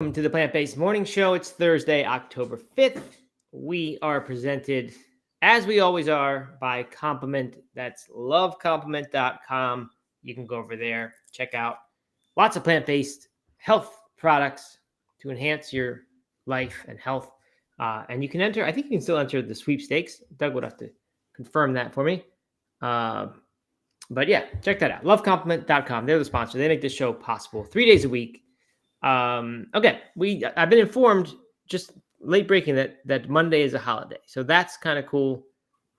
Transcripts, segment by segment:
Welcome to the Plant-Based Morning Show. It's Thursday, October 5th. We are presented, as we always are, by Compliment. That's lovecompliment.com. You can go over there, check out lots of plant-based health products to enhance your life and health. And you can enter, I think you can still enter the sweepstakes. Doug would have to confirm that for me. But yeah, check that out. Lovecompliment.com. They're the sponsor. They make this show possible 3 days a week. Okay, I've been informed just late breaking that Monday is a holiday, so that's kind of cool.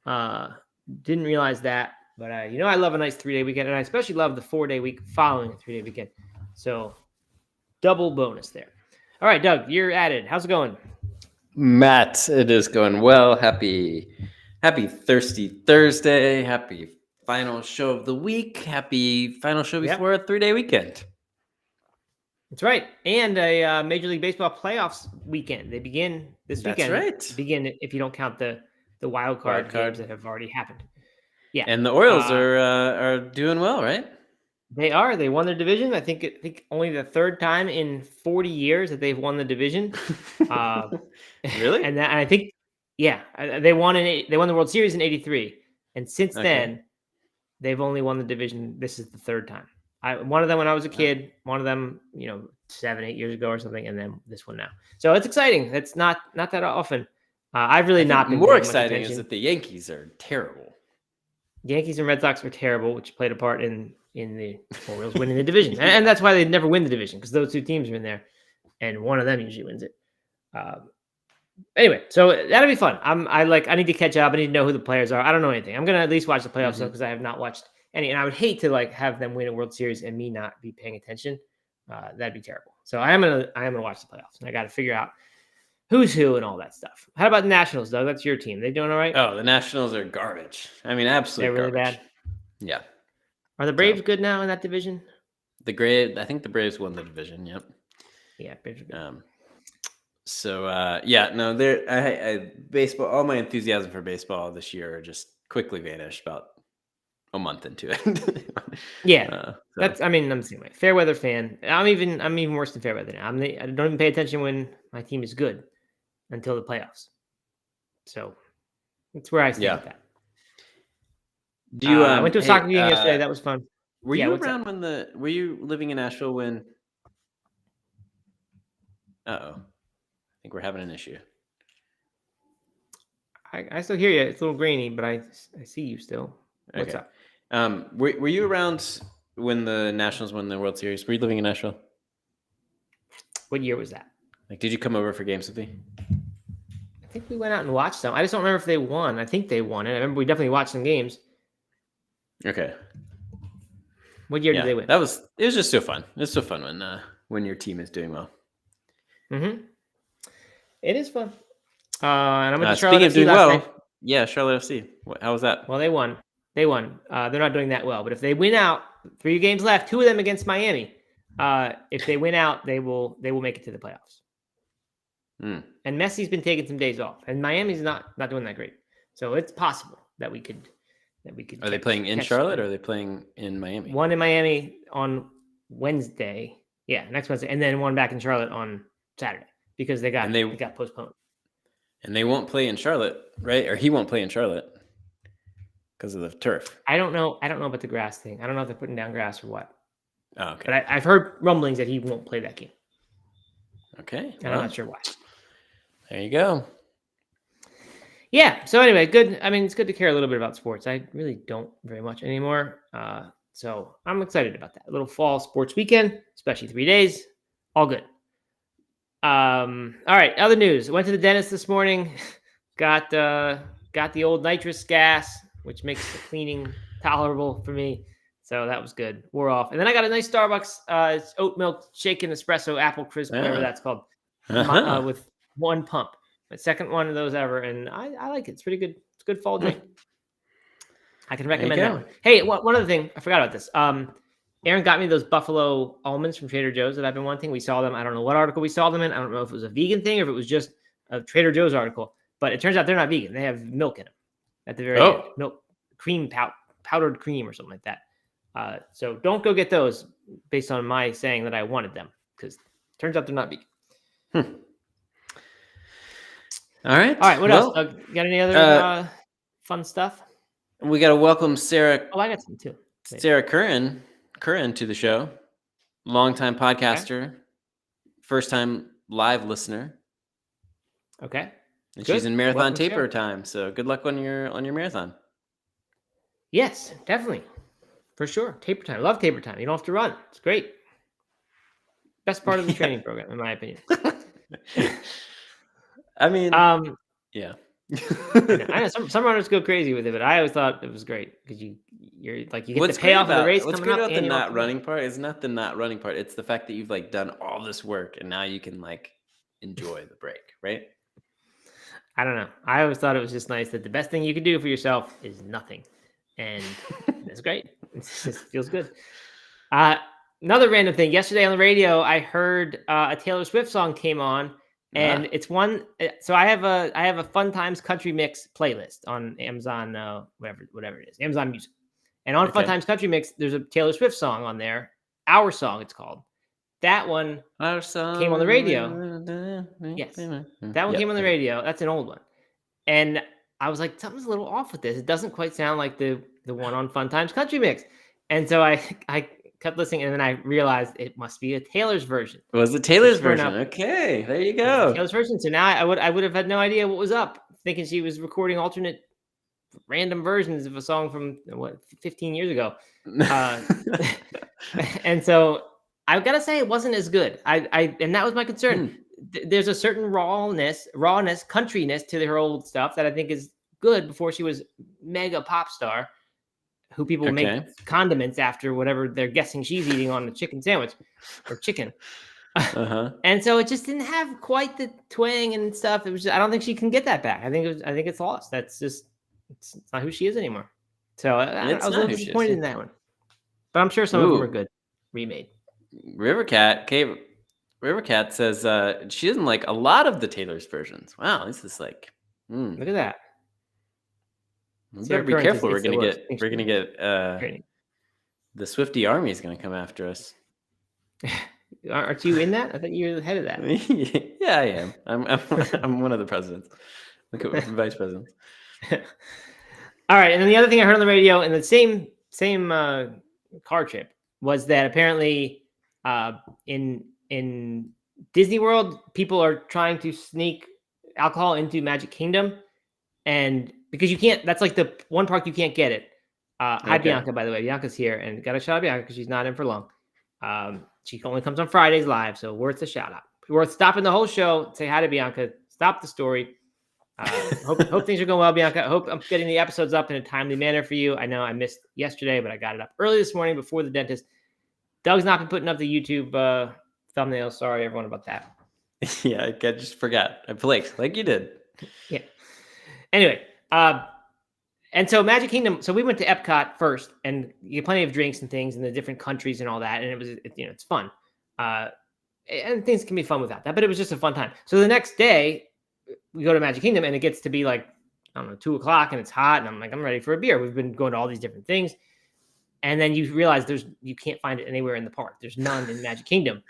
Didn't realize that, but I love a nice 3-day weekend, and I especially love the 4-day week following a 3-day weekend. So double bonus there. All right, Doug, you're at it. How's it going? Matt, it is going well. Happy Thirsty Thursday. Happy final show of the week. Happy final show before a 3-day weekend. That's right. And a Major League Baseball playoffs weekend. They begin this weekend. That's right. Begin if you don't count the wild card games that have already happened. Yeah. And the Orioles are doing well, right? They are. They won their division. I think only the third time in 40 years that they've won the division. Really? And I think, they won the World Series in '83, and since then, they've only won the division. This is the third time. One of them when I was a kid, one of them, 7-8 years ago or something, and then this one now. So it's exciting. It's not that often. I've really not been more exciting is that the Yankees are terrible. Yankees and Red Sox are terrible, which played a part in the Orioles winning the division, and that's why they never win the division, because those two teams are in there, and one of them usually wins it. Anyway, so that'll be fun. I need to catch up. I need to know who the players are. I don't know anything. I'm gonna at least watch the playoffs though, because I have not watched any, and I would hate to have them win a World Series and me not be paying attention. That'd be terrible. So I am gonna watch the playoffs, and I got to figure out who's who and all that stuff. How about the Nationals, Doug? That's your team. They doing all right? Oh, the Nationals are garbage. I mean, absolutely. They're really garbage. bad. Yeah. Are the Braves good now in that division? I think the Braves won the division. Yep. Yeah, Braves are good. Baseball. All my enthusiasm for baseball this year just quickly vanished about a month into it. Yeah, I'm the same way. Fair weather fan. I'm even worse than fair weather now. I don't even pay attention when my team is good until the playoffs. So that's where I stand with that. I went to a soccer game yesterday. That was fun. Were you around were you living in Nashville when? I think we're having an issue. I still hear you. It's a little grainy, but I see you still. What's up? Were you around when the Nationals won the World Series? Were you living in Nashville? What year was that? Did you come over for games with me? I think we went out and watched them. I just don't remember if they won. I think they won. And I remember we definitely watched some games. Okay. What year did they win? It was just so fun. It's so fun when your team is doing well. Mm-hmm. It is fun. And I'm going to Charlotte speaking of FC doing last well, night. Yeah, Charlotte FC. How was that? Well, they won. They're not doing that well. But if they win out, 3 games left, 2 of them against Miami. If they win out, they will make it to the playoffs. And Messi's been taking some days off, and Miami's not doing that great. So it's possible that we could. Are they playing in Charlotte or are they playing in Miami? One in Miami on Wednesday. Yeah, next Wednesday, and then one back in Charlotte on Saturday because they got postponed. And they won't play in Charlotte, right? Or he won't play in Charlotte because of the turf. I don't know about the grass thing. I don't know if they're putting down grass or what. Oh, okay. But I've heard rumblings that he won't play that game. Okay. And I'm not sure why. There you go. Yeah. So anyway, good. I mean, it's good to care a little bit about sports. I really don't very much anymore. So I'm excited about that. A little fall sports weekend, especially 3 days. All good. All right. Other news. Went to the dentist this morning. Got the old nitrous gas, which makes the cleaning tolerable for me. So that was good. Wore off. And then I got a nice Starbucks it's oat milk shaken espresso apple crisp, whatever that's called, with 1 pump. My second one of those ever, and I like it. It's pretty good. It's a good fall drink. I can recommend that one. Hey, one other thing. I forgot about this. Aaron got me those buffalo almonds from Trader Joe's that I've been wanting. We saw them. I don't know what article we saw them in. I don't know if it was a vegan thing or if it was just a Trader Joe's article. But it turns out they're not vegan. They have milk in them at the very end. Milk, cream, powdered cream or something like that. So don't go get those based on my saying that I wanted them, because it turns out they're not vegan. All right. All right. What else? Got any other fun stuff? We got to welcome Sarah. Oh, I got some too. Sarah Curran to the show. Longtime podcaster, first time live listener. Okay. And she's in marathon taper time. So good luck on your marathon. Yes, definitely. For sure. Taper time. Love taper time. You don't have to run. It's great. Best part of the training program, in my opinion. I mean, yeah. I know some runners go crazy with it, but I always thought it was great because you're like you get the payoff of the race. What's great about the not running part is not the not running part. It's the fact that you've like done all this work and now you can like enjoy the break, right? I don't know. I always thought it was just nice that the best thing you can do for yourself is nothing, and it's great. It just feels good. Another random thing. Yesterday on the radio, I heard a Taylor Swift song came on. And it's one. So I have a Fun Times Country Mix playlist on Amazon, whatever it is, Amazon Music. And on Fun Times Country Mix, there's a Taylor Swift song on there. Our Song, it's called. That one came on the radio. Yes, that one came on the radio. That's an old one. And I was like, something's a little off with this. It doesn't quite sound like the one on Fun Times Country Mix. And so I kept listening, and then I realized it must be a Taylor's version. Was it Taylor's version? Okay, there you go. Taylor's version. So now I would have had no idea what was up, thinking she was recording alternate random versions of a song from 15 years ago. And so I've got to say it wasn't as good. And that was my concern. There's a certain rawness, countryness to her old stuff that I think is good before she was mega pop star. Who people make condiments after whatever they're guessing she's eating on the chicken sandwich or chicken. And so it just didn't have quite the twang and stuff. It was I don't think she can get that back. I think it's lost. That's just it's not who she is anymore. So I was a little disappointed in that one. But I'm sure some of them are good remade. Rivercat says she doesn't like a lot of the Taylor's versions. Wow, this is like look at that. We better be careful. We're gonna get the Swiftie army is gonna come after us. Aren't you in that? I thought you were the head of that. Yeah, I am. I'm one of the presidents. Look at vice presidents. All right, and then the other thing I heard on the radio in the same car trip was that apparently in Disney World, people are trying to sneak alcohol into Magic Kingdom, and because you can't, that's like the one park you can't get it. Hi, Bianca, by the way. Bianca's here, and got a shout out Bianca because she's not in for long. She only comes on Fridays live, so worth a shout out. Worth stopping the whole show. Say hi to Bianca. Stop the story. Hope things are going well, Bianca. I hope I'm getting the episodes up in a timely manner for you. I know I missed yesterday, but I got it up early this morning before the dentist. Doug's not been putting up the YouTube thumbnails. Sorry, everyone, about that. Yeah, I just forgot. I flaked like you did. Yeah. Anyway, and so Magic Kingdom. So we went to Epcot first, and you get plenty of drinks and things in the different countries and all that, and it's fun. And things can be fun without that, but it was just a fun time. So the next day, we go to Magic Kingdom, and it gets to be like, I don't know, 2:00, and it's hot, and I'm like, I'm ready for a beer. We've been going to all these different things, and then you realize you can't find it anywhere in the park. There's none in Magic Kingdom.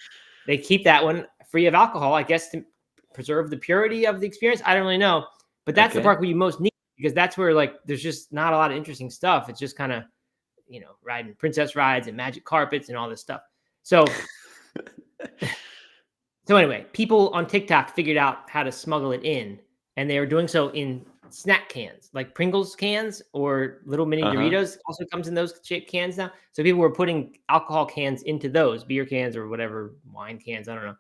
They keep that one free of alcohol, I guess, to preserve the purity of the experience. I don't really know, but that's the park where you most need it, because that's where like there's just not a lot of interesting stuff. It's just kind of, riding princess rides and magic carpets and all this stuff. So. So anyway, people on TikTok figured out how to smuggle it in, and they were doing so in snack cans, like Pringles cans or little mini Doritos also comes in those shaped cans now. So people were putting alcohol cans into those, beer cans or whatever, wine cans, I don't know.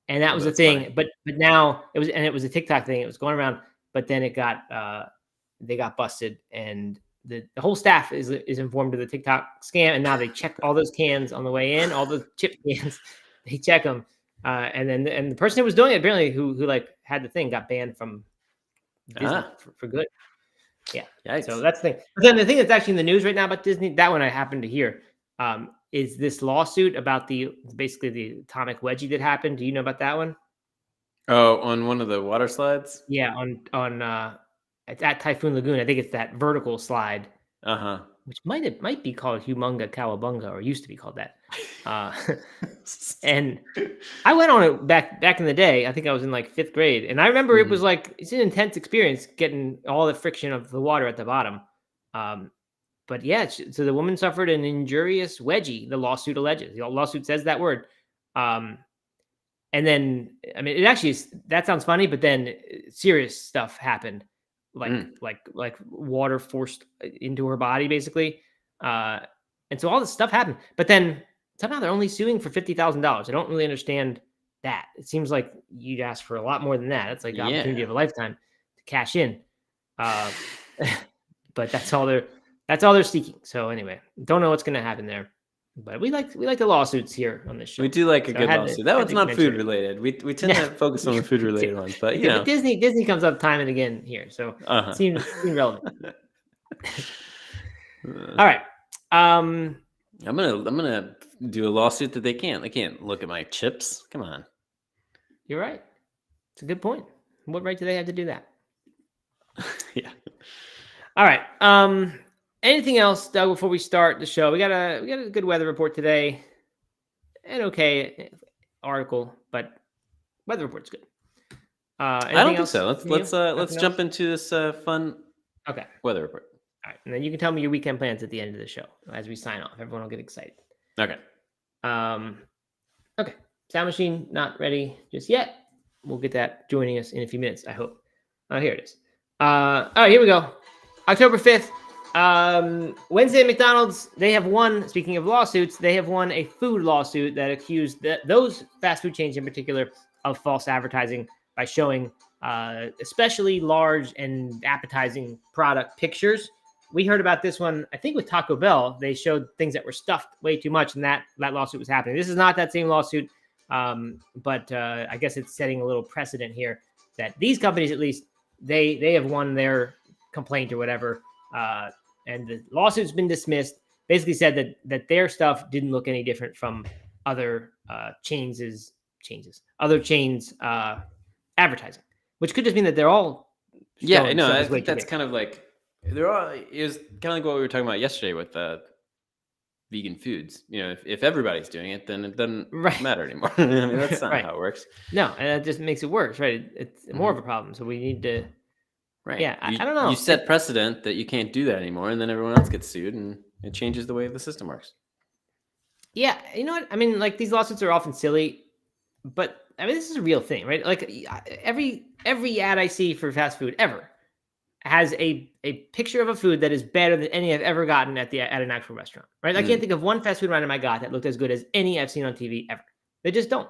And that was the thing. Funny. But now it was a TikTok thing. It was going around, but then it got they got busted, and the whole staff is informed of the TikTok scam, and now they check all those cans on the way in, all the chip cans. They check them, and the person who was doing it apparently who like had the thing got banned from Disney for good. Yeah, yikes. So that's the thing. But then the thing that's actually in the news right now about Disney, that one I happened to hear, is this lawsuit about basically the atomic wedgie that happened. Do you know about that one? Oh, on one of the water slides? Yeah, on at Typhoon Lagoon. I think it's that vertical slide. which might be called Humunga Cowabunga, or used to be called that. And I went on it back in the day. I think I was in like 5th grade, and I remember it was like it's an intense experience getting all the friction of the water at the bottom. But yeah, so the woman suffered an injurious wedgie. The lawsuit alleges. The lawsuit says that word. And then, I mean, it actually that sounds funny, but then serious stuff happened, like water forced into her body, basically. And so all this stuff happened, but then somehow they're only suing for $50,000. I don't really understand that. It seems like you'd ask for a lot more than that. It's like the opportunity of a lifetime to cash in. But that's all they're seeking. So anyway, don't know what's going to happen there. But we like the lawsuits here on this show. We do like a good lawsuit. That one's not food related. We tend to focus on the food related ones, but but Disney comes up time and again here, so it seems relevant. All right, I'm gonna do a lawsuit that they can't look at my chips. Come on, you're right. It's a good point. What right do they have to do that? Yeah. All right. Anything else, Doug, before we start the show? We got a good weather report today. An okay article, but weather report's good. I don't think so. Let's jump into this fun weather report. All right, and then you can tell me your weekend plans at the end of the show as we sign off. Everyone will get excited. Okay. Okay. Sound machine not ready just yet. We'll get that joining us in a few minutes, I hope. Here it is. All right, here we go. October 5th. Wednesday at McDonald's, they have won, speaking of lawsuits, they have won a food lawsuit that accused those fast food chains in particular of false advertising by showing especially large and appetizing product pictures. We heard about this one, I think, with Taco Bell. They showed things that were stuffed way too much, and that lawsuit was happening. This is not that same lawsuit, but I guess it's setting a little precedent here that these companies, at least, they have won their complaint or whatever. And the lawsuit's been dismissed. Basically said that their stuff didn't look any different from other chains advertising, which could just mean that they're all. Yeah, no, I think that's kind of like they're all. It was kind of like what we were talking about yesterday with vegan foods. You know, if everybody's doing it, then it doesn't matter anymore. I mean, that's not how it works. No, and that just makes it worse, right? It's more of a problem. So we need to. Right. Yeah, I don't know. You set precedent that you can't do that anymore, and then everyone else gets sued, and it changes the way the system works. Yeah, you know what? I mean, like these lawsuits are often silly, but I mean, this is a real thing, right? Like every ad I see for fast food ever has a picture of a food that is better than any I've ever gotten at an actual restaurant, right? I can't think of one fast food item I got that looked as good as any I've seen on TV ever. They just don't,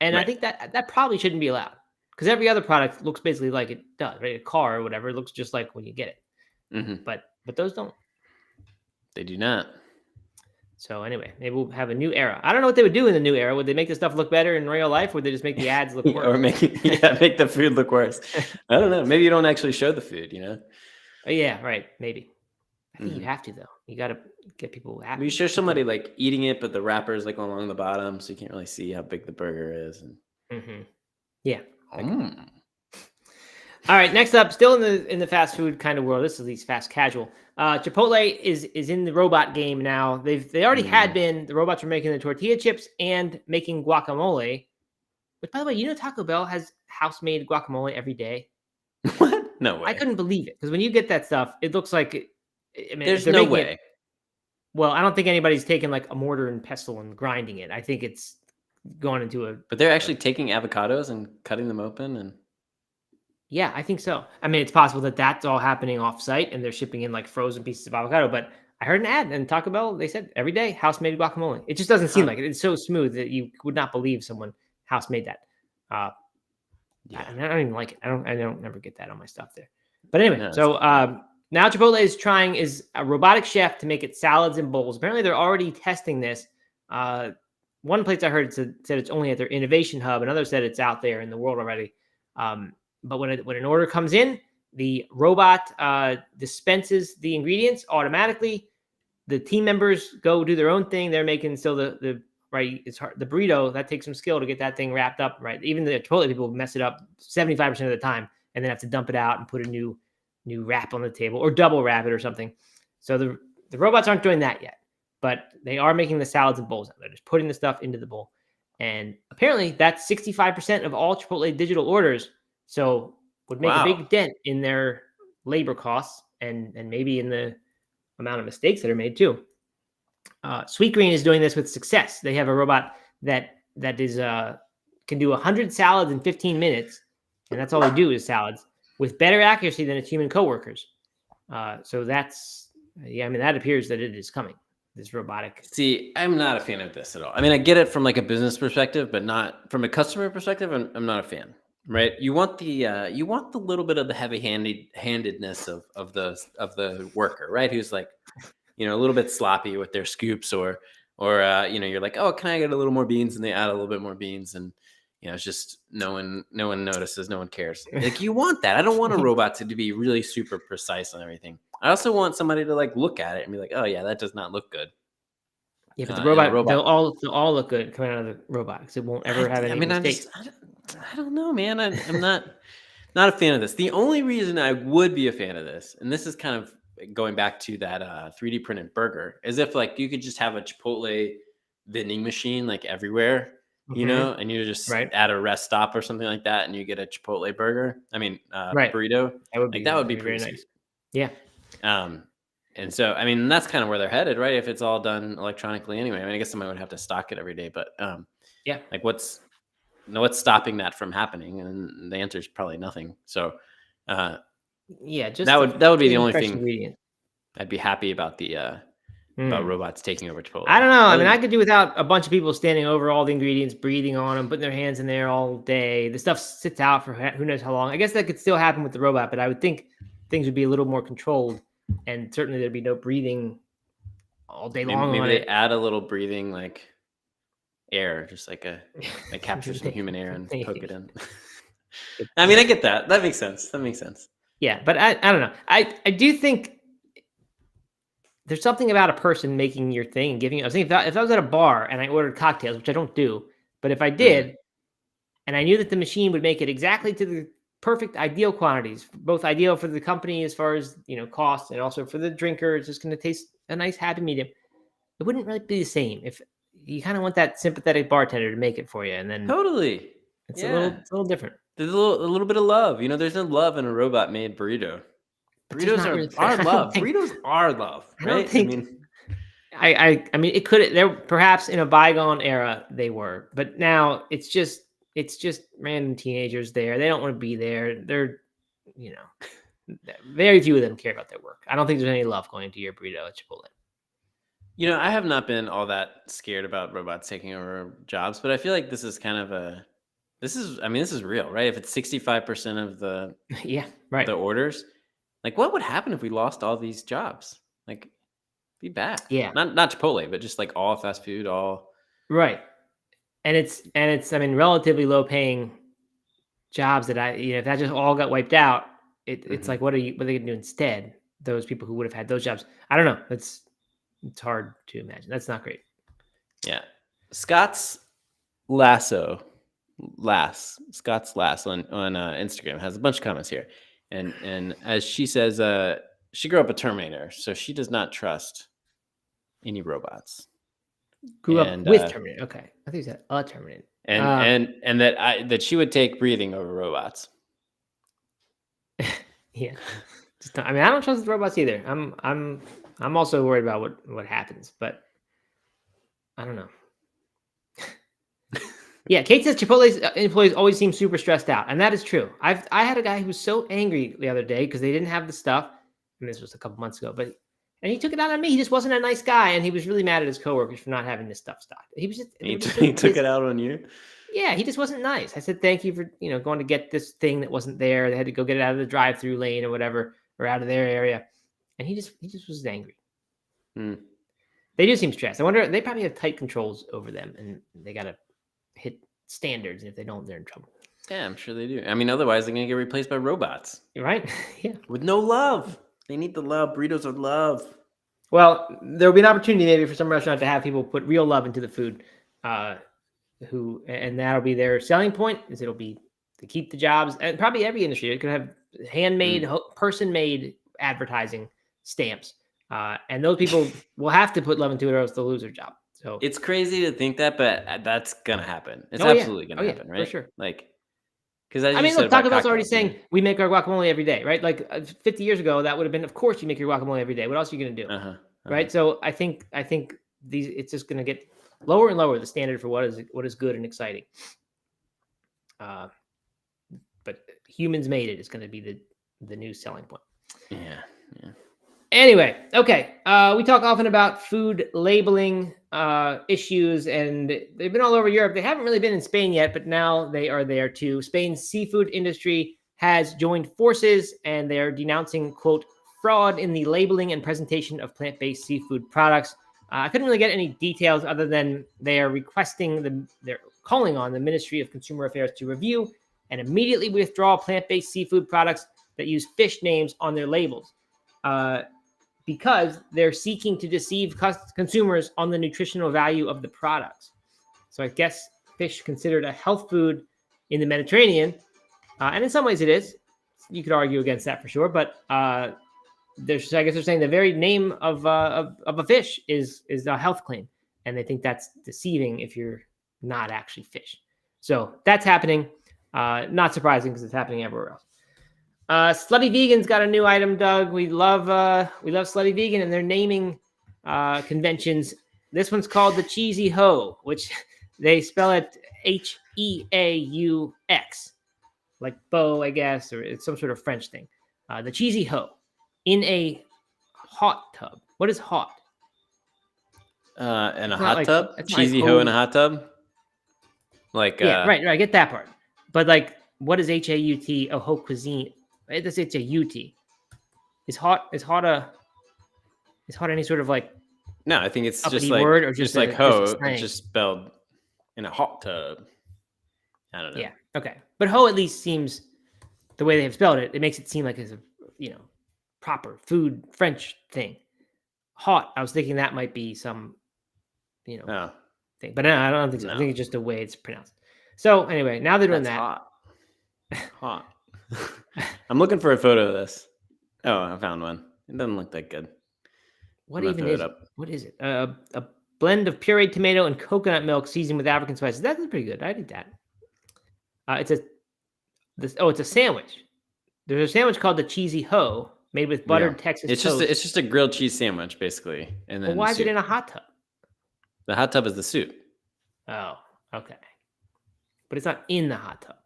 and I think that probably shouldn't be allowed. Because every other product looks basically like it does, right? A car or whatever, it looks just like when you get it. But those don't. They do not. So anyway, maybe we'll have a new era. I don't know what they would do in the new era. Would they make the stuff look better in real life, or would they just make the ads look worse? Or make the food look worse? I don't know. Maybe you don't actually show the food, you know? Yeah, right. Maybe. I think you have to, though. You got to get people happy. You show somebody like eating it, but the wrapper is like along the bottom, so you can't really see how big the burger is. Yeah. All right, next up, still in the fast food kind of world. This is at least fast casual. Chipotle is in the robot game now. They already had been. The robots were making the tortilla chips and making guacamole. But by the way, you know Taco Bell has house-made guacamole every day. What? No way. I couldn't believe it because when you get that stuff, it looks like. I mean, there's no way. Well, I don't think anybody's taken like a mortar and pestle and grinding it. I think it's going into a. But they're actually taking avocados and cutting them open and. Yeah, I think so. I mean, it's possible that that's all happening off-site and they're shipping in like frozen pieces of avocado. But I heard an ad and Taco Bell, they said every day house-made guacamole. It just doesn't seem like it. It's so smooth that you would not believe someone house-made that. I don't even like it. I don't never get that on my stuff there. But anyway, now Chipotle is a robotic chef to make it salads and bowls. Apparently, they're already testing this. One place I heard said it's only at their innovation hub. Another said it's out there in the world already. But when an order comes in, the robot dispenses the ingredients automatically. The team members go do their own thing. They're making still the right. It's hard. The burrito, that takes some skill to get that thing wrapped up right. Even the Chipotle people mess it up 75% of the time, and then have to dump it out and put a new wrap on the table or double wrap it or something. So the robots aren't doing that yet, but they are making the salads and bowls. They're just putting the stuff into the bowl. And apparently that's 65% of all Chipotle digital orders. So would make a big dent in their labor costs and maybe in the amount of mistakes that are made too. Sweetgreen is doing this with success. They have a robot that is can do 100 salads in 15 minutes, and that's all they do is salads, with better accuracy than its human coworkers. So that's that appears that it is coming. This robotic. See, I'm not a fan of this at all. I mean, I get it from like a business perspective, but not from a customer perspective. I'm not a fan. Right? You want the little bit of the heavy-handedness of the worker, right? Who's like, a little bit sloppy with their scoops, or you're like, oh, can I get a little more beans? And they add a little bit more beans, and it's just no one notices, no one cares. Like, you want that. I don't want a robot to be really super precise on everything. I also want somebody to like look at it and be like, oh yeah, that does not look good. Yeah, but the robot, they'll all look good coming out of the robot, because it won't ever have any mistakes. I don't know, man. I'm not a fan of this. The only reason I would be a fan of this, and this is kind of going back to that 3D printed burger, is if like you could just have a Chipotle vending machine like everywhere, and you just at a rest stop or something like that, and you get a Chipotle burger. I mean, burrito. That would be pretty nice. Yeah. And so, I mean, that's kind of where they're headed, right? If it's all done electronically anyway. I mean, I guess somebody would have to stock it every day, but like what's stopping that from happening? And the answer is probably nothing. So, just that would be the only thing I'd be happy about about robots taking over Chipotle. I don't know. I mean, I could do without a bunch of people standing over all the ingredients, breathing on them, putting their hands in there all day. The stuff sits out for who knows how long. I guess that could still happen with the robot, but I would think things would be a little more controlled, and certainly there'd be no breathing all day long. Maybe they add a little breathing, like air, just like capture some human air and poke it in. I mean, I get that. That makes sense. Yeah, but I don't know. I do think there's something about a person making your thing and giving you. I was thinking, if I was at a bar and I ordered cocktails, which I don't do, but if I did, and I knew that the machine would make it exactly to the perfect ideal quantities, both ideal for the company as far as cost, and also for the drinker, it's just going to taste a nice happy medium. It wouldn't really be the same. If you kind of want that sympathetic bartender to make it for you, and then totally, it's a little different. There's a little bit of love. There's no love in a robot made burrito. Burritos are love. Burritos are love, right? I mean, it could. There perhaps in a bygone era they were, but now it's just random teenagers there. They don't want to be there. They're, very few of them care about their work. I don't think there's any love going into your burrito at Chipotle. I have not been all that scared about robots taking over jobs, but I feel like this is kind of this is real, right? If it's 65% of the the orders, like what would happen if we lost all these jobs? Like, be bad. Yeah. Not Chipotle, but just like all fast food, all. Right. And it's I mean, relatively low paying jobs that if that just all got wiped out, it's like, what are they going to do instead? Those people who would have had those jobs. I don't know. It's hard to imagine. That's not great. Yeah. Scott's Lasso on Instagram has a bunch of comments here. And as she says, she grew up a Terminator, so she does not trust any robots. Grew up with Terminator. Okay, I think you said a Terminator. And that she would take breathing over robots. Yeah, I mean, I don't trust the robots either. I'm also worried about what happens, but I don't know. Yeah, Kate says Chipotle's employees always seem super stressed out, and that is true. I had a guy who was so angry the other day because they didn't have the stuff, and this was a couple months ago, and he took it out on me. He just wasn't a nice guy, and he was really mad at his coworkers for not having this stuff stocked. He took it out on you? Yeah, he just wasn't nice. I said, thank you for going to get this thing that wasn't there. They had to go get it out of the drive-through lane or whatever, or out of their area, and he just was angry. They do seem stressed. I wonder, they probably have tight controls over them, and they got to hit standards, and if they don't, they're in trouble. Yeah, I'm sure they do. I mean, otherwise they're gonna get replaced by robots, right? Yeah, with no love. They need the love. Burritos are love. Well, there'll be an opportunity maybe for some restaurant to have people put real love into the food, and that'll be their selling point. Is it'll be to keep the jobs, and probably every industry it could have handmade, person-made advertising stamps And those people will have to put love into it or else they'll lose their job. So it's crazy to think that, but that's gonna happen. It's absolutely gonna happen, right? For sure. Like, because as I you mean, said look, about Taco Bell's already cocktails, saying we make our guacamole every day, right? Like 50 years ago, that would have been, of course, you make your guacamole every day. What else are you going to do, right? So I think these it's just going to get lower and lower the standard for what is good and exciting. But humans made it is going to be the new selling point. Yeah. Anyway, okay. We talk often about food labeling issues, and they've been all over Europe. They haven't really been in Spain yet, but now they are there too. Spain's seafood industry has joined forces, and they are denouncing, quote, fraud in the labeling and presentation of plant-based seafood products. I couldn't really get any details other than they are they're calling on the Ministry of Consumer Affairs to review and immediately withdraw plant-based seafood products that use fish names on their labels. Because they're seeking to deceive consumers on the nutritional value of the products. So I guess fish considered a health food in the Mediterranean, and in some ways it is. You could argue against that for sure, but I guess they're saying the very name of a fish is a health claim, and they think that's deceiving if you're not actually fish. So that's happening. Not surprising because it's happening everywhere else. Slutty Vegan's got a new item, Doug. We love Slutty Vegan and their naming conventions. This one's called the Cheesy Ho, which they spell it Heaux, like Bo, I guess, or it's some sort of French thing. The Cheesy Ho in a hot tub. What is hot? In a hot tub? Cheesy Ho in a hot tub? Like right. I get that part. But like, what is HAUT? Oh, Haute Cuisine. It's HAUT. Is hot any sort of like? No, I think it's just like word or just like ho. It's just spelled in a hot tub. I don't know. Yeah. Okay. But ho at least seems the way they have spelled it. It makes it seem like it's a proper food French thing. Hot. I was thinking that might be some thing, but no, I don't think so. No. I think it's just the way it's pronounced. So anyway, now they're doing that. Hot. I'm looking for a photo of this. Oh, I found one. It doesn't look that good. What even is it? What is it? A blend of pureed tomato and coconut milk seasoned with African spices. That's pretty good. I did that. It's a sandwich. There's a sandwich called the Cheesy Ho, made with buttered Texas toast. It's just a grilled cheese sandwich, basically. And then why is it in a hot tub? The hot tub is the soup. Oh, okay. But it's not in the hot tub.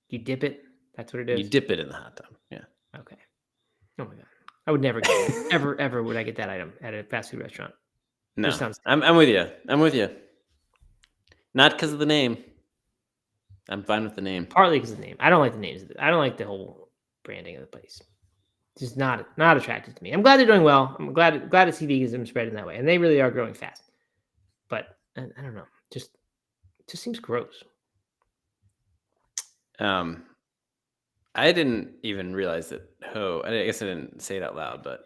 You dip it. That's what it is. You dip it in the hot tub. Yeah. Okay. Oh my god. I would never get it. ever would I get that item at a fast food restaurant. No. I'm with you. Not because of the name. I'm fine with the name. Partly because of the name. I don't like the names. I don't like the whole branding of the place. It's just not attractive to me. I'm glad they're doing well. I'm glad to see veganism spread in that way, and they really are growing fast. But I don't know. It just seems gross. I didn't even realize that ho. I guess I didn't say it out loud, but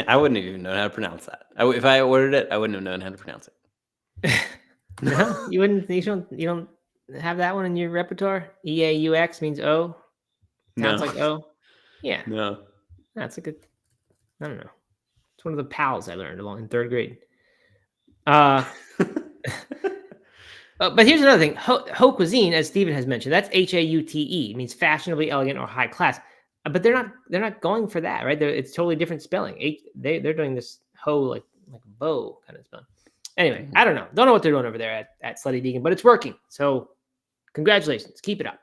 I wouldn't even know how to pronounce that. If I ordered it, I wouldn't have known how to pronounce it. No, you wouldn't. You don't have that one in your repertoire. EAUX means O. Sounds like O. Yeah. No. That's a good. I don't know. It's one of the pals I learned along in third grade. But here's another thing. Haute Cuisine, as Stephen has mentioned, that's HAUTE, means fashionably elegant or high class. But they're not going for that, right? It's totally different spelling. They're doing this ho like bow kind of spelling. Anyway, I don't know. Don't know what they're doing over there at Slutty Vegan, but it's working. So congratulations. Keep it up.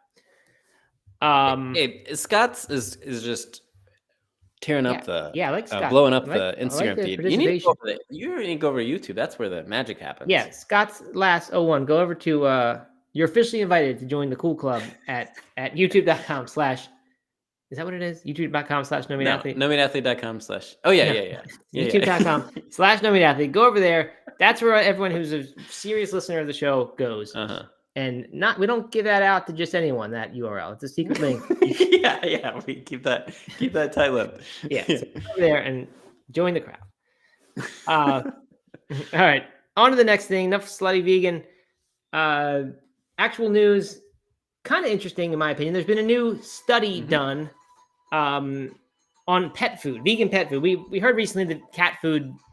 Hey, Scott's is just tearing up the I like Scott. blowing up the Instagram feed. You need to go over to YouTube. That's where the magic happens. Yeah, Scott's last 01. Go over to you're officially invited to join the cool club at youtube.com/ is that what it is? youtube.com/nomeadathlete. nomeadathlete.com/ oh yeah. youtube.com/nomeadathlete. Go over there. That's where everyone who's a serious listener of the show goes. And we don't give that out to just anyone, that URL. It's a secret link. Yeah. We keep that tight-lipped. Yeah. So go over there and join the crowd. All right. On to the next thing. Enough Slutty Vegan. Actual news. Kind of interesting in my opinion. There's been a new study done on on pet food, vegan pet food. We heard recently that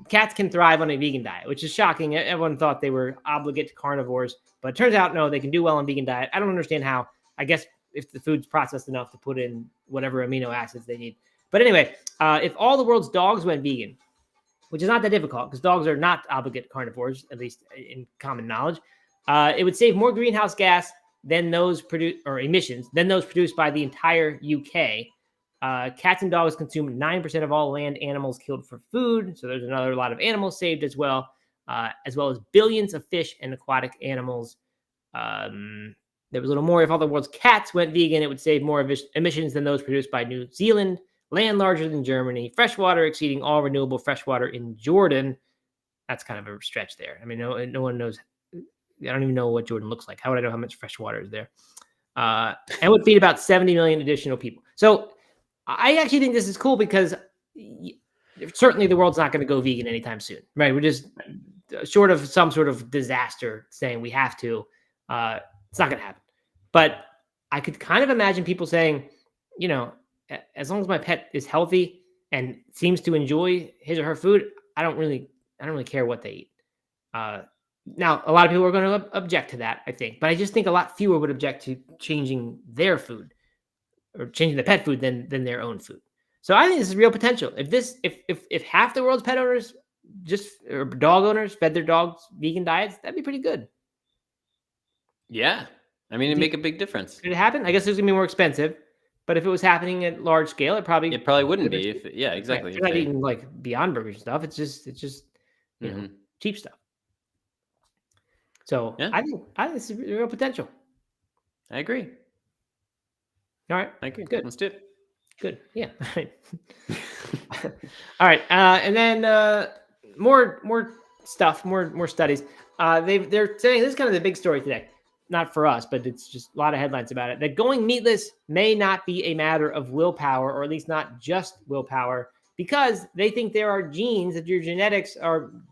cats can thrive on a vegan diet, which is shocking. Everyone thought they were obligate carnivores, but it turns out, no, they can do well on vegan diet. I don't understand how. I guess if the food's processed enough to put in whatever amino acids they need. But anyway, if all the world's dogs went vegan, which is not that difficult because dogs are not obligate carnivores, at least in common knowledge, it would save more greenhouse gas than those emissions than those produced by the entire UK. Cats and dogs consume 9% of all land animals killed for food. So there's another lot of animals saved as well as billions of fish and aquatic animals. There was a little more. If all the world's cats went vegan, it would save more emissions than those produced by New Zealand, land larger than Germany, fresh water exceeding all renewable fresh water in Jordan. That's kind of a stretch there. I mean, no one knows. I don't even know what Jordan looks like. How would I know how much fresh water is there? And would feed about 70 million additional people. So I actually think this is cool because certainly the world's not going to go vegan anytime soon, right? We're just short of some sort of disaster saying we have to. It's not going to happen. But I could kind of imagine people saying, as long as my pet is healthy and seems to enjoy his or her food, I don't really care what they eat. Now, a lot of people are going to object to that, I think, but I just think a lot fewer would object to changing their food or changing the pet food than their own food. So I think this is real potential. If half the world's pet owners or dog owners fed their dogs vegan diets, that'd be pretty good. Yeah. I mean, it'd make a big difference. Could it happen? I guess it's going to be more expensive, but if it was happening at large scale, it probably wouldn't be. Yeah, exactly. They're not eating like Beyond Burgers and stuff. It's just cheap stuff. So yeah. I think this is real potential. I agree. All right. I agree. Good. Let's do it. Good. Yeah. All right. And then more stuff, more studies. They're saying this is kind of the big story today. Not for us, but it's just a lot of headlines about it. That going meatless may not be a matter of willpower, or at least not just willpower, because they think there are genes that your genetics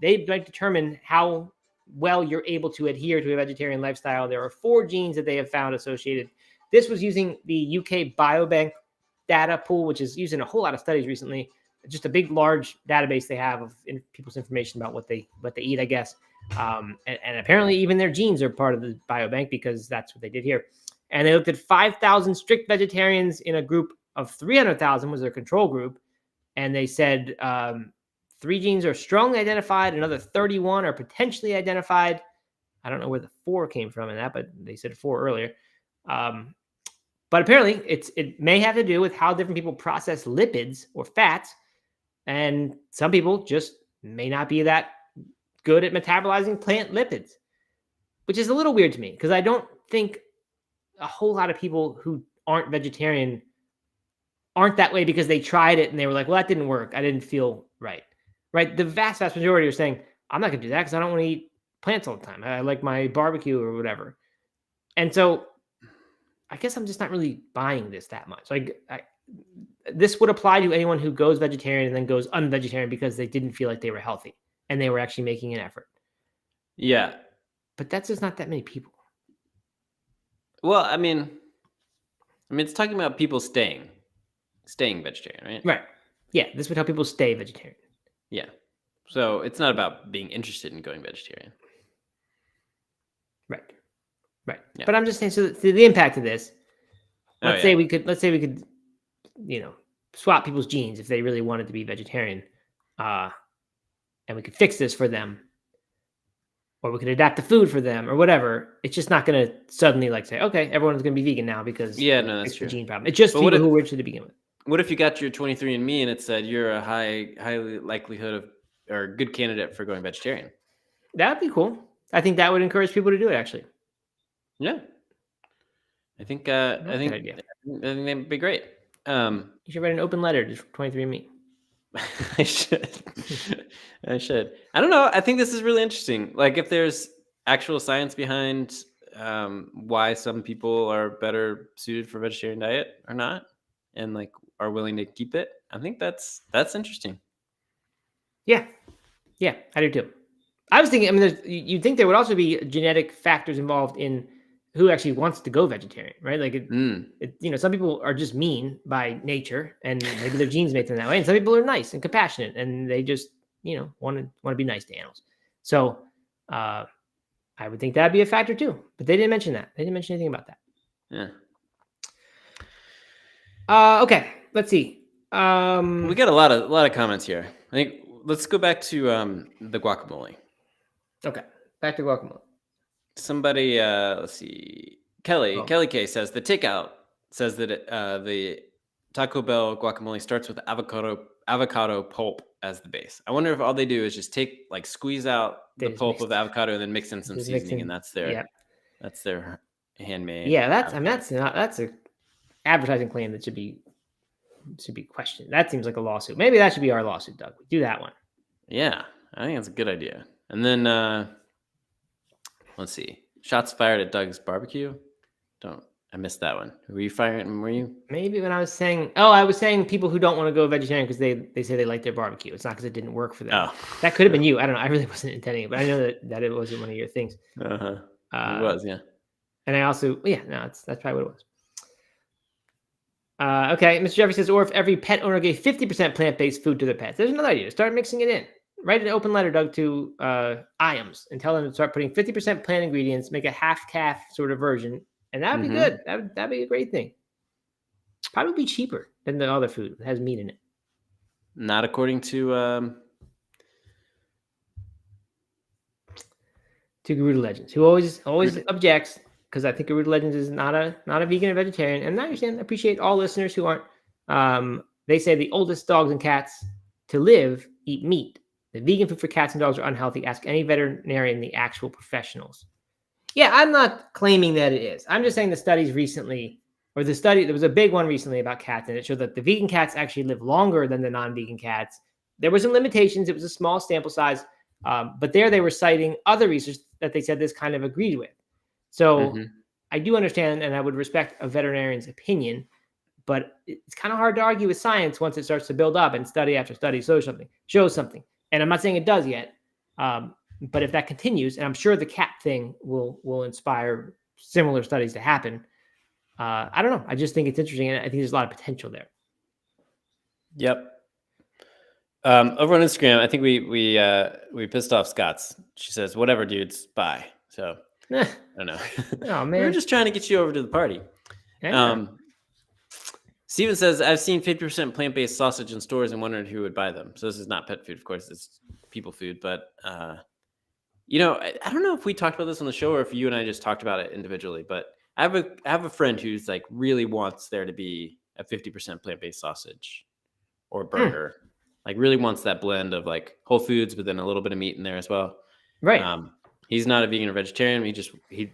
they might determine how well you're able to adhere to a vegetarian lifestyle. There are 4 genes that they have found associated. This was using the UK Biobank data pool, which is used in a whole lot of studies recently. Just a big, large database they have of people's information about what they eat, I guess. And apparently even their genes are part of the biobank because that's what they did here. And they looked at 5,000 strict vegetarians in a group of 300,000 was their control group. And they said 3 genes are strongly identified. Another 31 are potentially identified. I don't know where the 4 came from in that, but they said 4 earlier. But apparently it may have to do with how different people process lipids or fats. And some people just may not be that good at metabolizing plant lipids, which is a little weird to me because I don't think a whole lot of people who aren't vegetarian aren't that way because they tried it and they were like, well, that didn't work. I didn't feel right. The vast majority are saying, I'm not going to do that because I don't want to eat plants all the time. I like my barbecue or whatever. And so I guess I'm just not really buying this that much. This would apply to anyone who goes vegetarian and then goes unvegetarian because they didn't feel like they were healthy and they were actually making an effort. Yeah. But that's just not that many people. Well, I mean, it's talking about people staying vegetarian, right? Right. Yeah. This would help people stay vegetarian. Yeah. So it's not about being interested in going vegetarian. Right. Yeah. But I'm just saying, so the impact of this, let's say we could, swap people's genes if they really wanted to be vegetarian, and we could fix this for them, or we could adapt the food for them or whatever. It's just not going to suddenly say, okay, everyone's going to be vegan now because that's the true. Gene problem. It's just people who were to begin with. What if you got your 23andMe and it said you're a highly likelihood of or good candidate for going vegetarian? That'd be cool. I think that would encourage people to do it. Actually. Yeah, I think that'd be great. You should write an open letter to 23andMe. I should. I don't know. I think this is really interesting. If there's actual science behind why some people are better suited for vegetarian diet or not, and are willing to keep it, I think that's interesting. Yeah, I do too. I was thinking. I mean, you'd think there would also be genetic factors involved in who actually wants to go vegetarian, right? Like some people are just mean by nature, and maybe their genes make them that way, and some people are nice and compassionate, and they just want to be nice to animals. So I would think that'd be a factor too, but they didn't mention that. They didn't mention anything about that. Yeah. Okay, let's see. We got a lot of comments here. I think let's go back to the guacamole. Okay, back to guacamole. Somebody, let's see. Kelly K says the takeout says that the Taco Bell guacamole starts with avocado pulp as the base. I wonder if all they do is just squeeze out the pulp of the avocado and then mix in some seasoning, and that's their handmade. Yeah, that's a advertising claim that should be questioned. That seems like a lawsuit. Maybe that should be our lawsuit, Doug. Do that one. Yeah, I think that's a good idea. And then let's see. Shots fired at Doug's barbecue. I missed that one. Were you firing? Were you? Maybe when I was saying, I was saying people who don't want to go vegetarian because they say they like their barbecue. It's not because it didn't work for them. Oh. That could have been you. I don't know. I really wasn't intending it, but I know that it wasn't one of your things. It was, yeah. And I also, that's probably what it was. Okay, Mr. Jeffrey says, or if every pet owner gave 50% plant-based food to their pets. There's another idea. Start mixing it in. Write an open letter, Doug, to IAMS and tell them to start putting 50% plant ingredients, make a half-calf sort of version, and that would be good. That'd be a great thing. Probably be cheaper than the other food that has meat in it. Not according to Garuda Legends, who always objects, because I think Garuda Legends is not a vegan or vegetarian. And I understand, appreciate all listeners who aren't. They say the oldest dogs and cats to live eat meat. The vegan food for cats and dogs are unhealthy. Ask any veterinarian, the actual professionals. Yeah, I'm not claiming that it is. I'm just saying the studies recently, there was a big one recently about cats, and it showed that the vegan cats actually live longer than the non-vegan cats. There were some limitations. It was a small sample size, but there they were citing other research that they said this kind of agreed with. So I do understand, and I would respect a veterinarian's opinion, but it's kind of hard to argue with science once it starts to build up and study after study shows something. And I'm not saying it does yet, but if that continues, and I'm sure the cat thing will inspire similar studies to happen. I don't know. I just think it's interesting, and I think there's a lot of potential there. Yep. Over on Instagram, I think we pissed off Scott's. She says, "Whatever, dudes, bye." So I don't know. Oh man, we were just trying to get you over to the party. Yeah. Steven says, "I've seen 50% plant-based sausage in stores and wondered who would buy them." So this is not pet food, of course. It's people food. But I don't know if we talked about this on the show or if you and I just talked about it individually. But I have a friend who's like really wants there to be a 50% plant-based sausage or burger. Like really wants that blend of like whole foods, but then a little bit of meat in there as well. Right. He's not a vegan or vegetarian.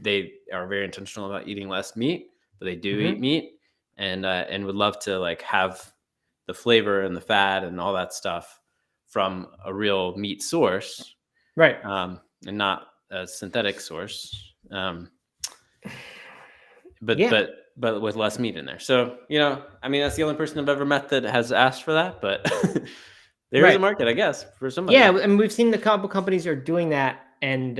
They are very intentional about eating less meat, but they do eat meat, and would love to like have the flavor and the fat and all that stuff from a real meat source, right? And not a synthetic source. But with less meat in there. So I mean, that's the only person I've ever met that has asked for that, but. There is a market, I guess, for somebody. Yeah, and we've seen the couple companies are doing that, and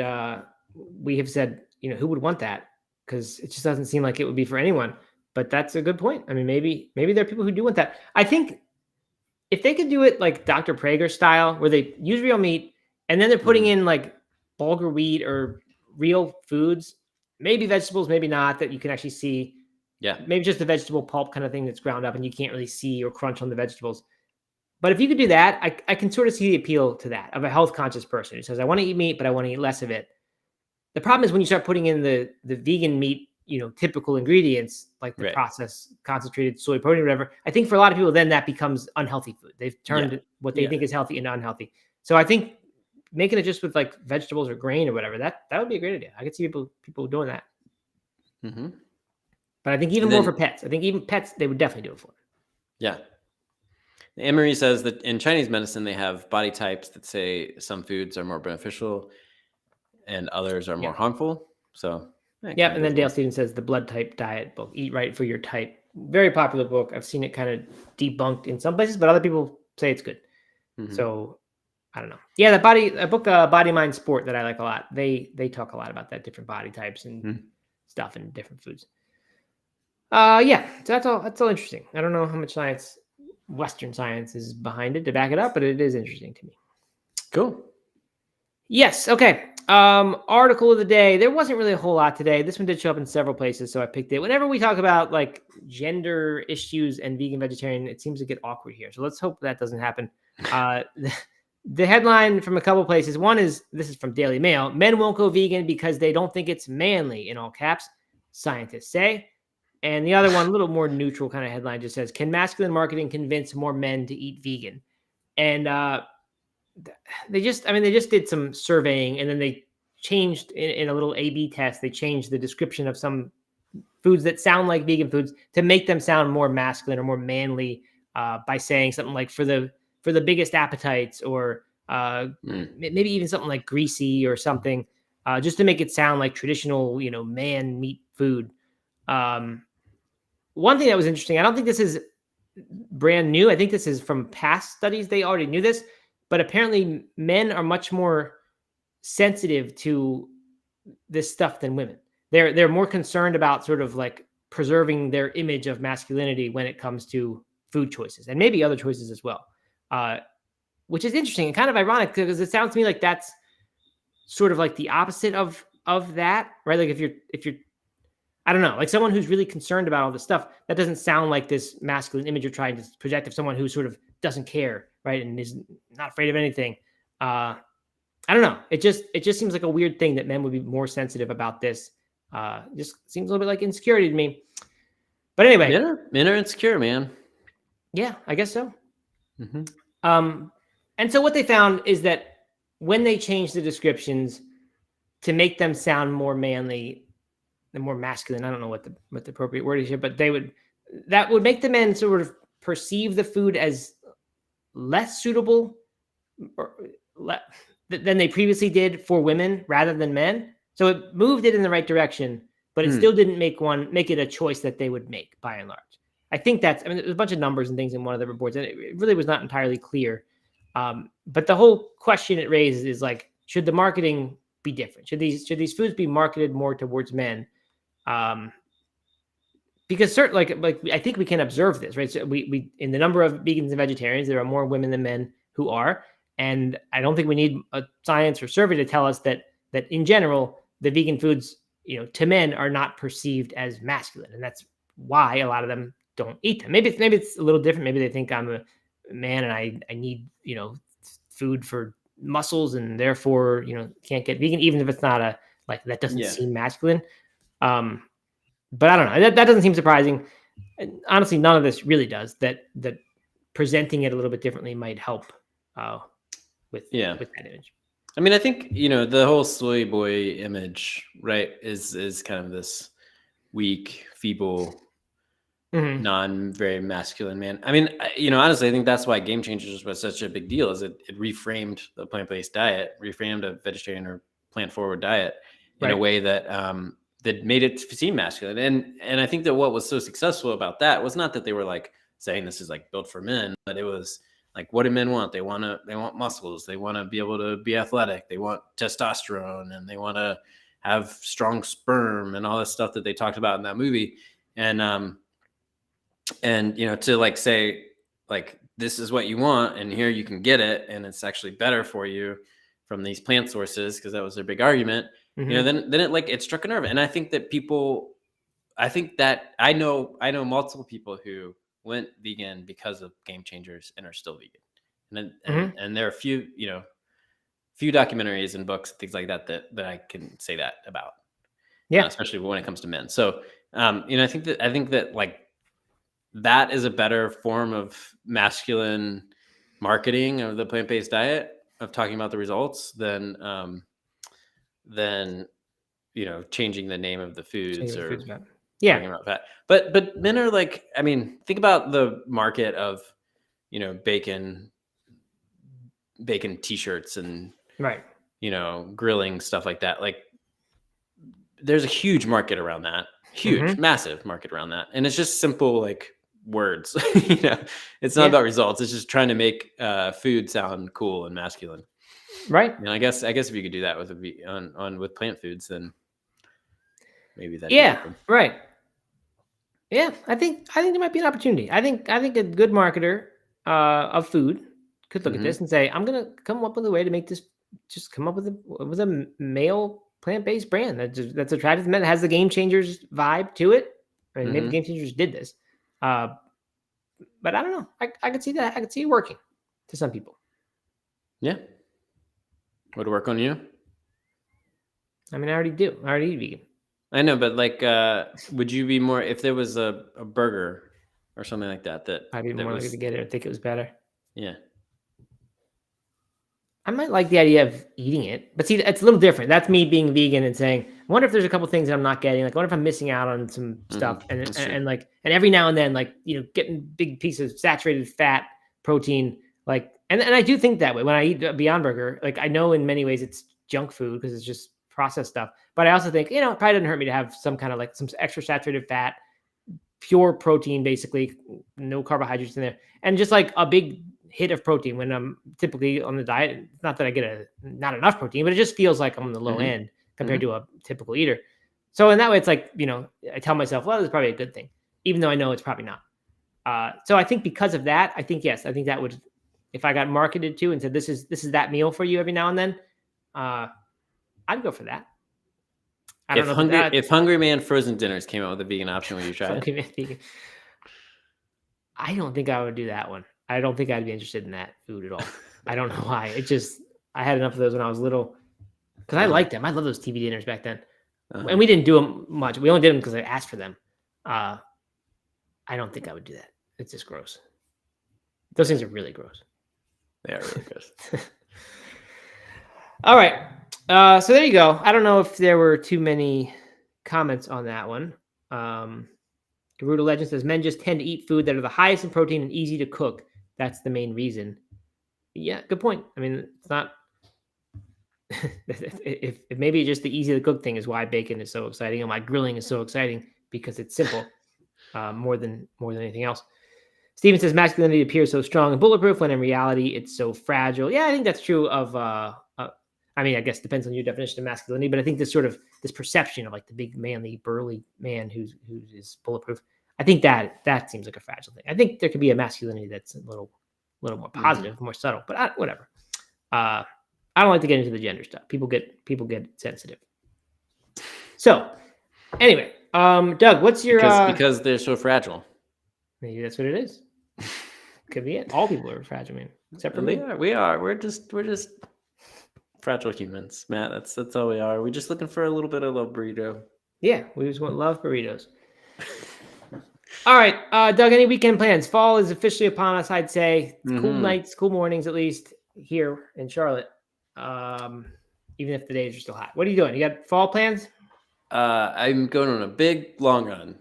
we have said, who would want that? Because it just doesn't seem like it would be for anyone. But that's a good point. I mean, maybe there are people who do want that. I think if they could do it like Dr. Prager style, where they use real meat, and then they're putting in like bulgur wheat or real foods, maybe vegetables, maybe not, that you can actually see. Yeah. Maybe just the vegetable pulp kind of thing that's ground up, and you can't really see or crunch on the vegetables. But if you could do that, I can sort of see the appeal to that of a health conscious person who says, I want to eat meat, but I want to eat less of it. The problem is when you start putting in the vegan meat, typical ingredients like the processed concentrated soy protein or whatever, I think for a lot of people, then that becomes unhealthy food. They've turned what they think is healthy into unhealthy. So I think making it just with like vegetables or grain or whatever, that would be a great idea. I could see people doing that. Mm-hmm. But I think even more for pets. I think even pets, they would definitely do it for. Yeah. Emery says that in Chinese medicine, they have body types that say some foods are more beneficial and others are more harmful. So, and then Dale Stevens says the blood type diet book, Eat Right for Your Type. Very popular book. I've seen it kind of debunked in some places, but other people say it's good. Mm-hmm. So, I don't know. Yeah, that book, Body, Mind, Sport, that I like a lot. They talk a lot about that, different body types. And stuff in different foods. Yeah, so that's all interesting. I don't know how much science, Western science, is behind it to back it up, but it is interesting to me. Cool. Yes. Okay. Article of the day. There wasn't really a whole lot today. This one did show up in several places, so I picked it. Whenever we talk about like gender issues and vegan vegetarian, it seems to get awkward here. So let's hope that doesn't happen. The headline from a couple places. One is, this is from Daily Mail: men won't go vegan because they don't think it's manly, in all caps, scientists say. And the other one, a little more neutral kind of headline, just says, can masculine marketing convince more men to eat vegan? And they just did some surveying, and then they changed in a little A/B test. They changed the description of some foods that sound like vegan foods to make them sound more masculine or more manly, by saying something like for the biggest appetites, or maybe even something like greasy or something, just to make it sound like traditional, man meat food. One thing that was interesting, I don't think this is brand new. I think this is from past studies. They already knew this, but apparently men are much more sensitive to this stuff than women. They're more concerned about sort of like preserving their image of masculinity when it comes to food choices, and maybe other choices as well, which is interesting and kind of ironic, because it sounds to me like that's sort of like the opposite of that, right? Like if you're I don't know, like someone who's really concerned about all this stuff, that doesn't sound like this masculine image you're trying to project of someone who sort of doesn't care, right? And is not afraid of anything. I don't know. It just seems like a weird thing that men would be more sensitive about this. Just seems a little bit like insecurity to me. But anyway. Men are insecure, man. Yeah, I guess so. Mm-hmm. And so what they found is that when they changed the descriptions to make them sound more manly, and more masculine, I don't know what the appropriate word is here, but that would make the men sort of perceive the food as less suitable than they previously did for women rather than men. So it moved it in the right direction, but it still didn't make it a choice that they would make by and large. I think there's a bunch of numbers and things in one of the reports, and it really was not entirely clear. But the whole question it raises is like, should the marketing be different? Should these foods be marketed more towards men? Because certainly, like I think we can observe this, right? So we in the number of vegans and vegetarians, there are more women than men who are, and I don't think we need a science or survey to tell us that in general the vegan foods, to men are not perceived as masculine, and that's why a lot of them don't eat them. Maybe it's a little different. Maybe they think I'm a man and I need food for muscles, and therefore can't get vegan, even if it's not that doesn't seem masculine. But I don't know. That doesn't seem surprising. And honestly, none of this really does. That presenting it a little bit differently might help with that image. I mean, I think the whole soy boy image, right, is kind of this weak, feeble, non very masculine man. I mean, honestly, I think that's why Game Changers was such a big deal. Is it reframed the plant-based diet, reframed a vegetarian or plant-forward diet in a way that that made it seem masculine. And I think that what was so successful about that was not that they were like saying this is like built for men, but it was like, what do men want? They want muscles. They want to be able to be athletic. They want testosterone, and they want to have strong sperm and all this stuff that they talked about in that movie. And to like say like, this is what you want, and here you can get it, and it's actually better for you from these plant sources, because that was their big argument. Then it struck a nerve. And I think that I know multiple people who went vegan because of Game Changers and are still vegan. And there are a few documentaries and books and things like that I can say that about. Yeah. Especially when it comes to men. So, I think that like that is a better form of masculine marketing of the plant-based diet, of talking about the results than changing the name of the foods or talking about fat. But men are like, I mean, think about the market of bacon t-shirts and grilling stuff like that. Like, there's a huge market around that, massive market around that, and it's just simple like words. It's not about results. It's just trying to make food sound cool and masculine. Right. And I guess if you could do that with with plant foods, then maybe that. Yeah, right. Yeah, I think there might be an opportunity. I think a good marketer of food could look at this and say, I'm gonna come up with a way to make this. Just come up with a male plant-based brand that's attractive, that has the Game Changers vibe to it. I mean, maybe Game Changers did this, but I don't know. I could see that. I could see it working to some people. Yeah, would it work on you? I mean, I already do. I already eat vegan. I know, but like, would you be more if there was a burger or something like that? I'd be more likely to get it. I think it was better. Yeah. I might like the idea of eating it, but see, it's a little different. That's me being vegan and saying, I wonder if there's a couple things that I'm not getting. Like, I wonder if I'm missing out on some stuff, and every now and then, like, getting big pieces of saturated fat, protein, like, and I do think that way when I eat a Beyond Burger. Like, I know in many ways it's junk food because it's just processed stuff, but I also think it probably doesn't hurt me to have some kind of like some extra saturated fat, pure protein, basically no carbohydrates in there, and just like a big hit of protein when I'm typically on the diet. Not that I get not enough protein, but it just feels like I'm on the low end compared to a typical eater. So in that way, it's like, I tell myself, well, this is probably a good thing, even though I know it's probably not. So I think because of that, I think, yes, I think that would, if I got marketed to and said, this is that meal for you every now and then, I'd go for that. I don't know if Hungry Man Frozen Dinners came out with a vegan option, would you try it? I don't think I would do that one. I don't think I'd be interested in that food at all. I don't know why. I had enough of those when I was little because I liked them. I love those TV dinners back then. And we didn't do them much. We only did them because I asked for them. I don't think I would do that. It's just gross. Those things are really gross. They are really gross. All right. So there you go. I don't know if there were too many comments on that one. Garuda Legend says, men just tend to eat food that are the highest in protein and easy to cook. That's the main reason. Yeah, good point. I mean, it's not... if maybe just the easy to cook thing is why bacon is so exciting and why grilling is so exciting, because it's simple more than anything else. Steven says, masculinity appears so strong and bulletproof when in reality it's so fragile. Yeah, I think that's true of... I mean, I guess it depends on your definition of masculinity, but I think this perception of like the big, manly, burly man who is bulletproof, I think that seems like a fragile thing. I think there could be a masculinity that's a little more positive, more subtle, but whatever. I don't like to get into the gender stuff. People get sensitive. So anyway, Doug, what's your because they're so fragile. Maybe that's what it is. Could be it. All people are fragile, man, except for me. We are. We're just fragile humans, Matt. That's all we are. We're just looking for a little bit of love burrito. Yeah, we just want love burritos. All right, Doug, any weekend plans? Fall is officially upon us, I'd say. Cool nights, cool mornings, at least here in Charlotte. Even if the days are still hot. What are you doing? You got fall plans? I'm going on a big long run.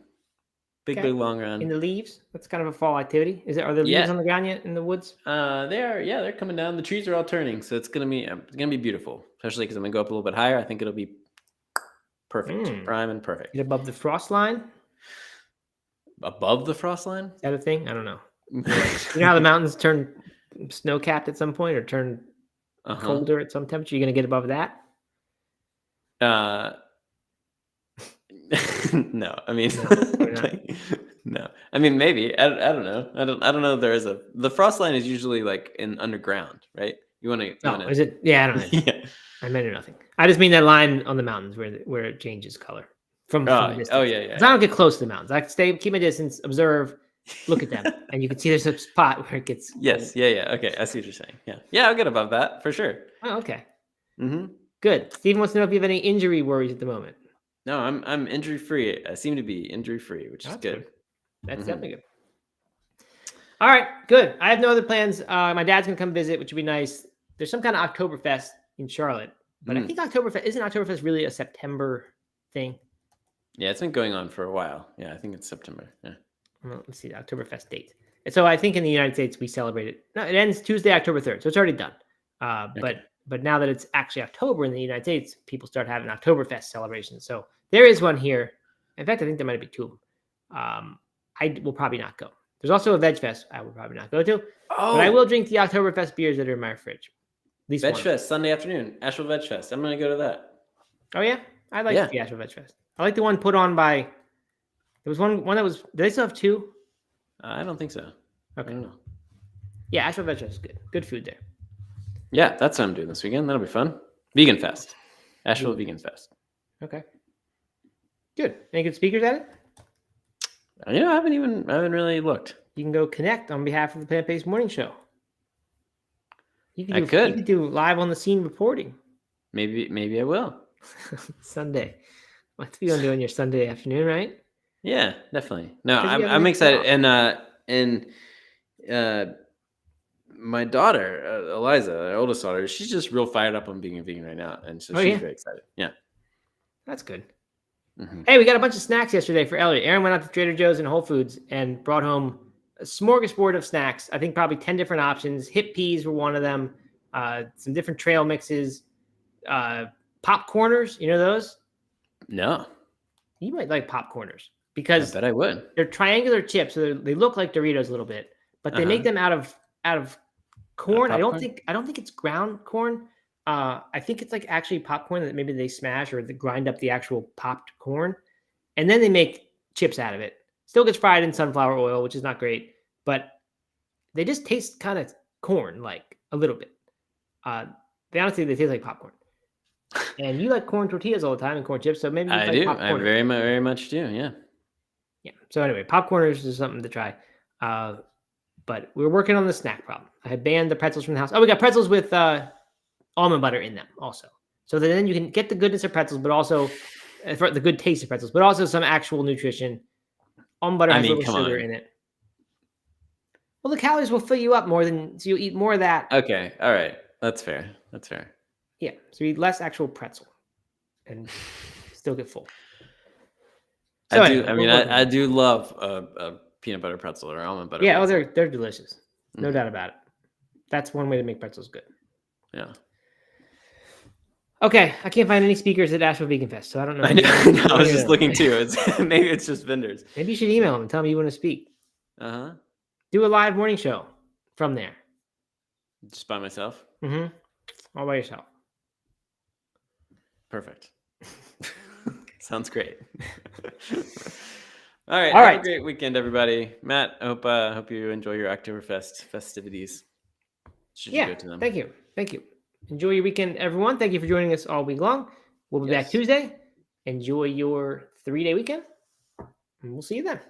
Big long run. In the leaves? That's kind of a fall activity. Are there leaves on the ground yet in the woods? They're coming down. The trees are all turning, so it's gonna be beautiful. Especially because I'm gonna go up a little bit higher. I think it'll be perfect, prime and perfect. Is it above the frost line? Above the frost line? Is that a thing? I don't know. You know how the mountains turn snow-capped at some point or turn colder at some temperature? You're gonna get above that? No, I mean, no. I mean, maybe. I don't know. I don't know. If the frost line is usually like underground, right? You want to? Is it? Yeah, I don't know. Yeah. I meant nothing. I just mean that line on the mountains where it changes color from distance. Oh yeah. I don't get close to the mountains. I keep my distance, observe, look at them, and you can see there's a spot where it gets. Yes. Yeah. Okay, I see what you're saying. Yeah. I'll get above that for sure. Oh, okay. Good. Steven wants to know if you have any injury worries at the moment. No, I'm injury free. I seem to be injury free, which is good. That's definitely good. All right, good. I have no other plans. My dad's gonna come visit, which would be nice. There's some kind of Oktoberfest in Charlotte, but I think isn't Oktoberfest really a September thing? Yeah, it's been going on for a while. Yeah, I think it's September. Yeah. Well, let's see the Oktoberfest date. And so I think in the United States we celebrate it. No, it ends Tuesday, October 3rd, so it's already done. But now that it's actually October in the United States, people start having Oktoberfest celebrations. So there is one here. In fact, I think there might be two of them. I will probably not go. There's also a Veg Fest I will probably not go to. But I will drink the Oktoberfest beers that are in my fridge. At least Veg Fest, Sunday afternoon. Asheville Veg Fest. I'm going to go to that. Oh, yeah? I like the Asheville Veg Fest. I like the one put on by. There was one that was. Do they still have two? I don't think so. Okay. I don't know. Yeah, Asheville Veg Fest is good. Good food there. Yeah, that's what I'm doing this weekend. That'll be fun. Vegan Fest. Asheville Vegan Fest. Okay. Good. Any good speakers at it? I haven't really looked. You can go connect on behalf of the Plant-Based Morning Show. You could do live on the scene reporting. Maybe I will. Sunday. What's you gonna do on your Sunday afternoon, right? Yeah, definitely. No, I'm excited, and my daughter, Eliza, our oldest daughter, she's just real fired up on being a vegan right now, and so she's very excited. Yeah, that's good. Mm-hmm. Hey, we got a bunch of snacks yesterday for Elliot. Aaron went out to Trader Joe's and Whole Foods and brought home a smorgasbord of snacks. I think probably 10 different options. Hip peas were one of them. Some different trail mixes. Popcorners, you know those? No. You might like popcorners because I bet I would. They're triangular chips, so they look like Doritos a little bit, but they make them out of corn. I don't think it's ground corn. I think it's like actually popcorn that maybe they smash or they grind up the actual popped corn, and then they make chips out of it. Still gets fried in sunflower oil, which is not great, but they just taste kind of corn, like a little bit. Honestly, they taste like popcorn. And you like corn tortillas all the time and corn chips, so maybe you I do. I very much do. Yeah. Yeah. So anyway, popcorners is something to try. But we're working on the snack problem. I had banned the pretzels from the house. Oh, we got pretzels with almond butter in them also. So then you can get the goodness of pretzels, but also for the good taste of pretzels, but also some actual nutrition. Almond butter has a little sugar in it. Well, the calories will fill you up more so you eat more of that. Okay. All right. That's fair. Yeah. So you eat less actual pretzel and still get full. So I do love a peanut butter pretzel or almond butter. Yeah, they're delicious. No doubt about it. That's one way to make pretzels good. Yeah. Okay, I can't find any speakers at Asheville Vegan Fest, so I don't know. I know. I was just looking too. Maybe it's just vendors. Maybe you should email them and tell them you want to speak. Do a live morning show from there. Just by myself? Mm-hmm. All by yourself. Perfect. Sounds great. All right. Have a great weekend, everybody. Matt, I hope you enjoy your Oktoberfest festivities. Should you go to them? Thank you. Enjoy your weekend, everyone. Thank you for joining us all week long. We'll be back Tuesday. Enjoy your 3-day weekend, and we'll see you then.